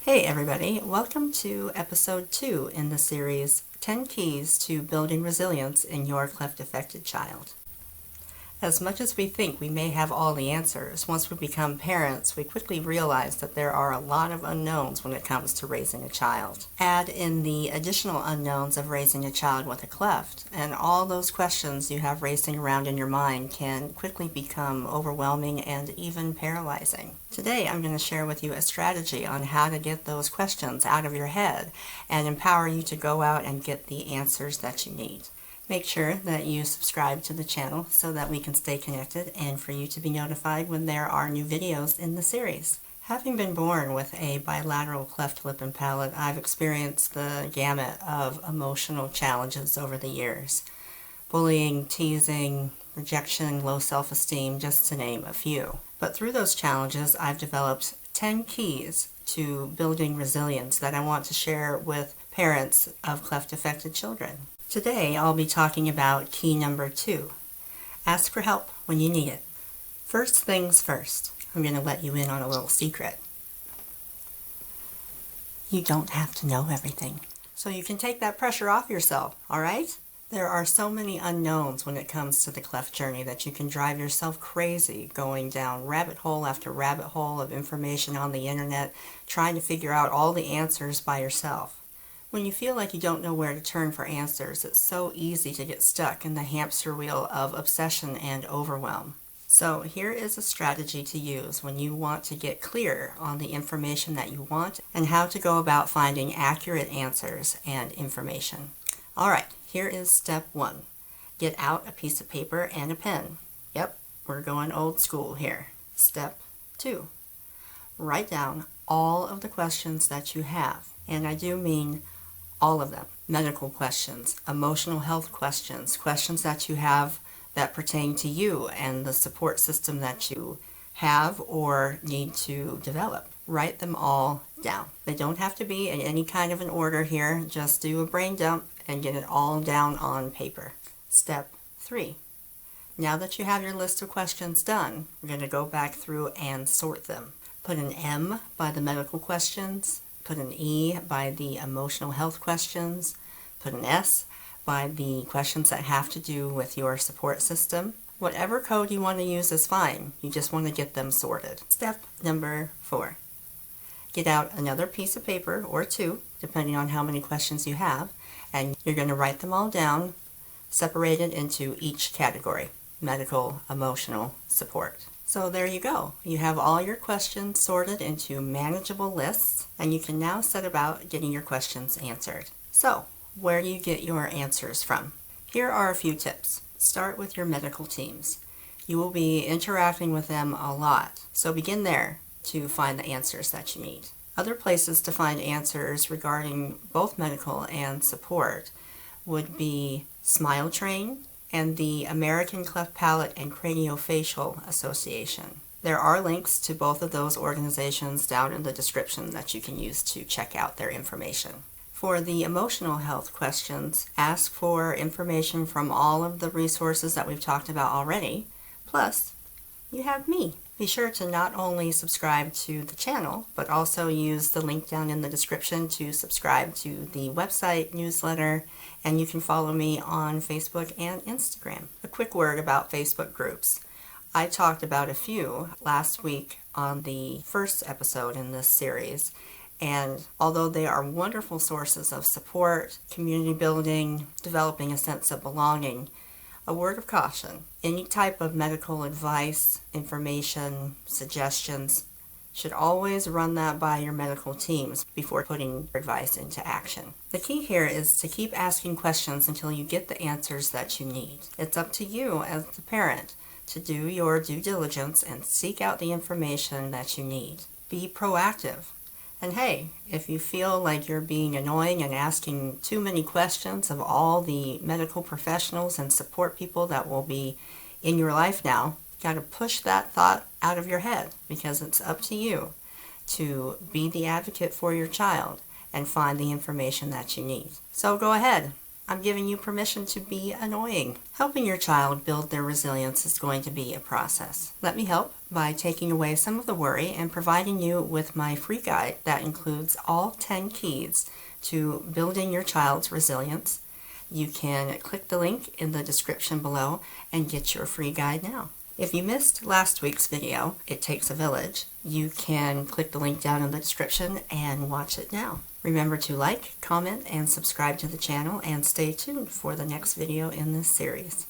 Hey everybody, welcome to episode 2 in the series 10 Keys to Building Resilience in Your Cleft-Affected Child. As much as we think we may have all the answers, once we become parents, we quickly realize that there are a lot of unknowns when it comes to raising a child. Add in the additional unknowns of raising a child with a cleft, and all those questions you have racing around in your mind can quickly become overwhelming and even paralyzing. Today I'm going to share with you a strategy on how to get those questions out of your head and empower you to go out and get the answers that you need. Make sure that you subscribe to the channel so that we can stay connected and for you to be notified when there are new videos in the series. Having been born with a bilateral cleft lip and palate, I've experienced the gamut of emotional challenges over the years. Bullying, teasing, rejection, low self-esteem, just to name a few. But through those challenges, I've developed 10 keys to building resilience that I want to share with parents of cleft-affected children. Today, I'll be talking about key number 2. Ask for help when you need it. First things first, I'm going to let you in on a little secret. You don't have to know everything. So you can take that pressure off yourself, alright? There are so many unknowns when it comes to the cleft journey that you can drive yourself crazy going down rabbit hole after rabbit hole of information on the internet, trying to figure out all the answers by yourself. When you feel like you don't know where to turn for answers, it's so easy to get stuck in the hamster wheel of obsession and overwhelm. So here is a strategy to use when you want to get clear on the information that you want and how to go about finding accurate answers and information. Alright, here is step 1. Get out a piece of paper and a pen. Yep, we're going old school here. Step 2. Write down all of the questions that you have, and I do mean all of them. Medical questions, emotional health questions, questions that you have that pertain to you and the support system that you have or need to develop. Write them all down. They don't have to be in any kind of an order here. Just do a brain dump and get it all down on paper. Step 3. Now that you have your list of questions done, we're going to go back through and sort them. Put an M by the medical questions. Put an E by the emotional health questions. Put an S by the questions that have to do with your support system. Whatever code you want to use is fine. You just want to get them sorted. Step number 4. Get out another piece of paper or 2, depending on how many questions you have, and you're going to write them all down, separated into each category: medical, emotional, support. So there you go. You have all your questions sorted into manageable lists, and you can now set about getting your questions answered. So, where do you get your answers from? Here are a few tips. Start with your medical teams. You will be interacting with them a lot, so begin there to find the answers that you need. Other places to find answers regarding both medical and support would be Smile Train and the American Cleft Palate and Craniofacial Association. There are links to both of those organizations down in the description that you can use to check out their information. For the emotional health questions, ask for information from all of the resources that we've talked about already, plus you have me. Be sure to not only subscribe to the channel, but also use the link down in the description to subscribe to the website, newsletter, and you can follow me on Facebook and Instagram. A quick word about Facebook groups. I talked about a few last week on the first episode in this series, and although they are wonderful sources of support, community building, developing a sense of belonging, a word of caution: any type of medical advice, information, suggestions, should always run that by your medical teams before putting advice into action. The key here is to keep asking questions until you get the answers that you need. It's up to you as the parent to do your due diligence and seek out the information that you need. Be proactive. And hey, if you feel like you're being annoying and asking too many questions of all the medical professionals and support people that will be in your life now, you got to push that thought out of your head, because it's up to you to be the advocate for your child and find the information that you need. So go ahead. I'm giving you permission to be annoying. Helping your child build their resilience is going to be a process. Let me help by taking away some of the worry and providing you with my free guide that includes all 10 keys to building your child's resilience. You can click the link in the description below and get your free guide now. If you missed last week's video, It Takes a Village, you can click the link down in the description and watch it now. Remember to like, comment, and subscribe to the channel, and stay tuned for the next video in this series.